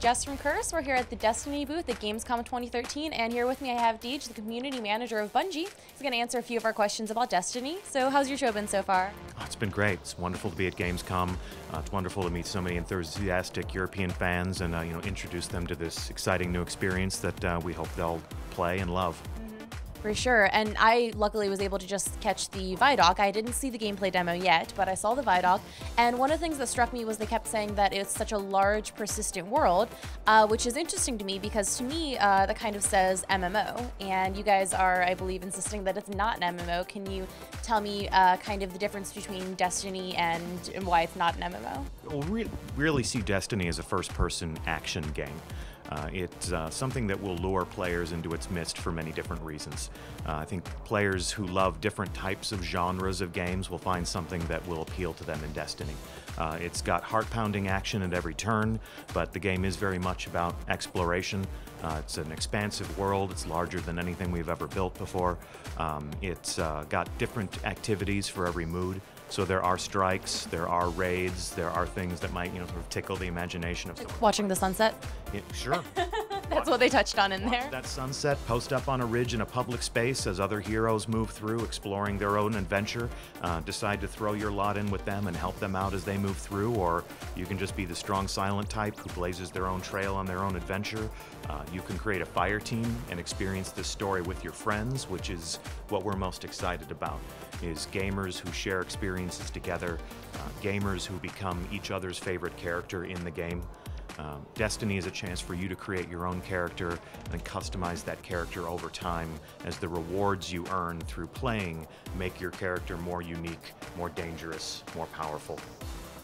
Jess from Curse. We're here at the Destiny booth at Gamescom 2013, and here with me I have Deej, the community manager of Bungie. He's going to answer a few of our questions about Destiny. So how's your show been so far? Oh, it's been great. It's wonderful to be at Gamescom. It's wonderful to meet so many enthusiastic European fans and introduce them to this exciting new experience that we hope they'll play and love. For sure, and I luckily was able to just catch the Vidoc. I didn't see the gameplay demo yet, but I saw the Vidoc, and one of the things that struck me was they kept saying that it's such a large, persistent world, which is interesting to me because to me, that kind of says MMO, and you guys are, I believe, insisting that it's not an MMO. Can you tell me kind of the difference between Destiny and why it's not an MMO? Well, we really see Destiny as a first-person action game. It's something that will lure players into its midst for many different reasons. I think players who love different types of genres of games will find something that will appeal to them in Destiny. It's got heart-pounding action at every turn, but the game is very much about exploration. It's an expansive world. It's larger than anything we've ever built before. It's got different activities for every mood. So there are strikes, there are raids, there are things that might, sort of tickle the imagination of someone. Watching the sunset? Yeah, sure. That's what they touched on in there. That sunset, post up on a ridge in a public space as other heroes move through, exploring their own adventure. Decide to throw your lot in with them and help them out as they move through, or you can just be the strong silent type who blazes their own trail on their own adventure. You can create a fire team and experience this story with your friends, which is what we're most excited about, is gamers who share experiences together, gamers who become each other's favorite character in the game. Destiny is a chance for you to create your own character and customize that character over time as the rewards you earn through playing make your character more unique, more dangerous, more powerful.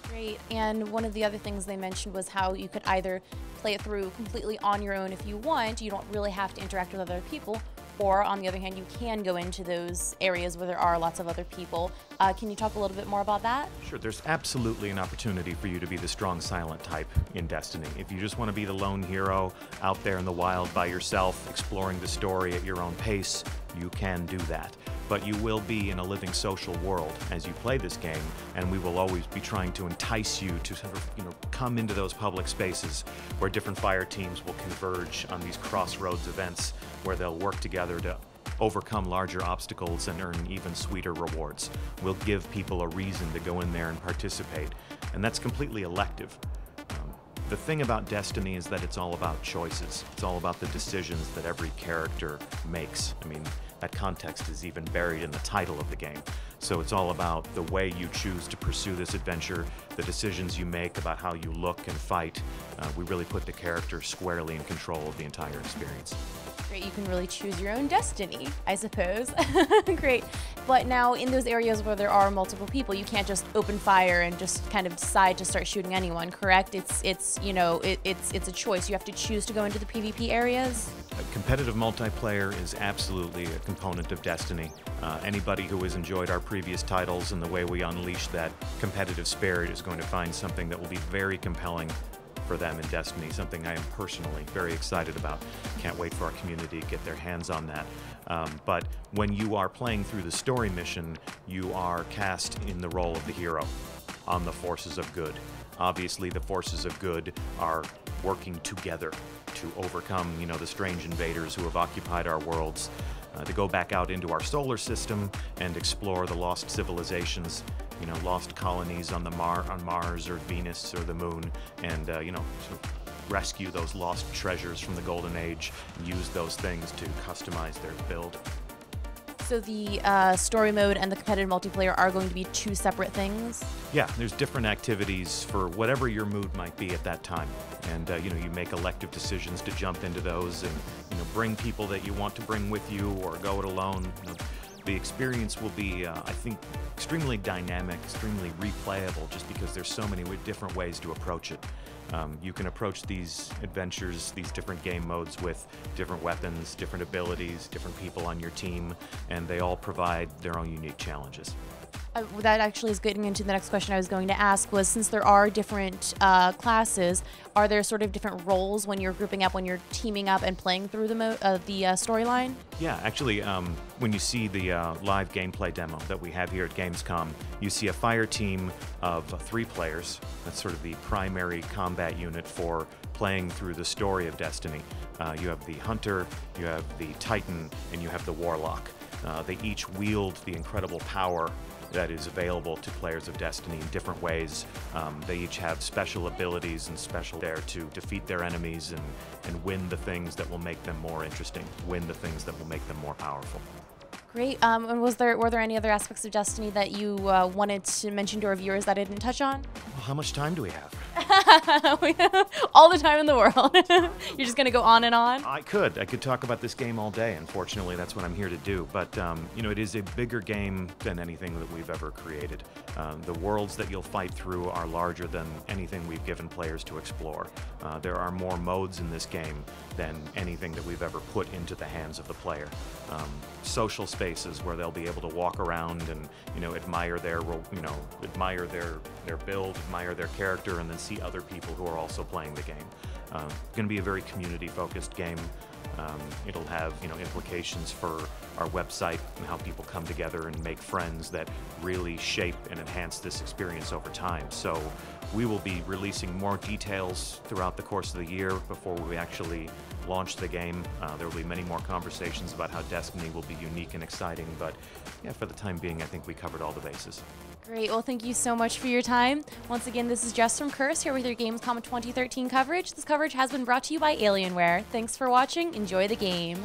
Great, and one of the other things they mentioned was how you could either play it through completely on your own if you want, you don't really have to interact with other people, or on the other hand, you can go into those areas where there are lots of other people. Can you talk a little bit more about that? Sure, there's absolutely an opportunity for you to be the strong silent type in Destiny. If you just want to be the lone hero out there in the wild by yourself, exploring the story at your own pace, you can do that. But you will be in a living social world as you play this game, and we will always be trying to entice you to sort of, come into those public spaces where different fire teams will converge on these crossroads events where they'll work together to overcome larger obstacles and earn even sweeter rewards. We'll give people a reason to go in there and participate, and that's completely elective. The thing about Destiny is that it's all about choices. It's all about the decisions that every character makes. I mean, that context is even buried in the title of the game. So it's all about the way you choose to pursue this adventure, the decisions you make about how you look and fight. We really put the character squarely in control of the entire experience. Great, you can really choose your own destiny, I suppose. Great. But now in those areas where there are multiple people, you can't just open fire and just kind of decide to start shooting anyone, correct? It's a choice. You have to choose to go into the PvP areas. Competitive multiplayer is absolutely a component of Destiny. Anybody who has enjoyed our previous titles and the way we unleash that competitive spirit is going to find something that will be very compelling for them in Destiny, something I am personally very excited about. Can't wait for our community to get their hands on that. But when you are playing through the story mission, you are cast in the role of the hero on the forces of good. Obviously, the forces of good are working together to overcome, the strange invaders who have occupied our worlds, to go back out into our solar system and explore the lost civilizations, lost colonies on Mars or Venus or the Moon, and sort of rescue those lost treasures from the Golden Age, and use those things to customize their build. So the story mode and the competitive multiplayer are going to be two separate things? Yeah, there's different activities for whatever your mood might be at that time. And, you make elective decisions to jump into those and, bring people that you want to bring with you or go it alone. The experience will be, I think, extremely dynamic, extremely replayable, just because there's so many different ways to approach it. You can approach these adventures, these different game modes with different weapons, different abilities, different people on your team, and they all provide their own unique challenges. That actually is getting into the next question I was going to ask was, since there are different classes, are there sort of different roles when you're grouping up, when you're teaming up and playing through the storyline? Yeah, actually, when you see the live gameplay demo that we have here at Gamescom, you see a fire team of 3 players. That's sort of the primary combat unit for playing through the story of Destiny. You have the Hunter, you have the Titan, and you have the Warlock. They each wield the incredible power that is available to players of Destiny in different ways. They each have special abilities and special there to defeat their enemies and win the things that will make them more interesting, win the things that will make them more powerful. Great. And were there any other aspects of Destiny that you wanted to mention to our viewers that I didn't touch on? Well, how much time do we have? All the time in the world. You're just going to go on and on? I could talk about this game all day. Unfortunately, that's what I'm here to do. But, you know, it is a bigger game than anything that we've ever created. The worlds that you'll fight through are larger than anything we've given players to explore. There are more modes in this game than anything that we've ever put into the hands of the player. Social spaces where they'll be able to walk around and, you know, admire their build, admire their character, and then see other people who are also playing the game. It's going to be a very community-focused game. It'll have, you know, implications for our website and how people come together and make friends that really shape and enhance this experience over time. So we will be releasing more details throughout the course of the year before we actually launch the game. There will be many more conversations about how Destiny will be unique and exciting, but yeah, for the time being, I think we covered all the bases. Great. Well, thank you so much for your time. Once again, this is Jess from Curse here with your Gamescom 2013 coverage. This coverage has been brought to you by Alienware. Thanks for watching. Enjoy the game.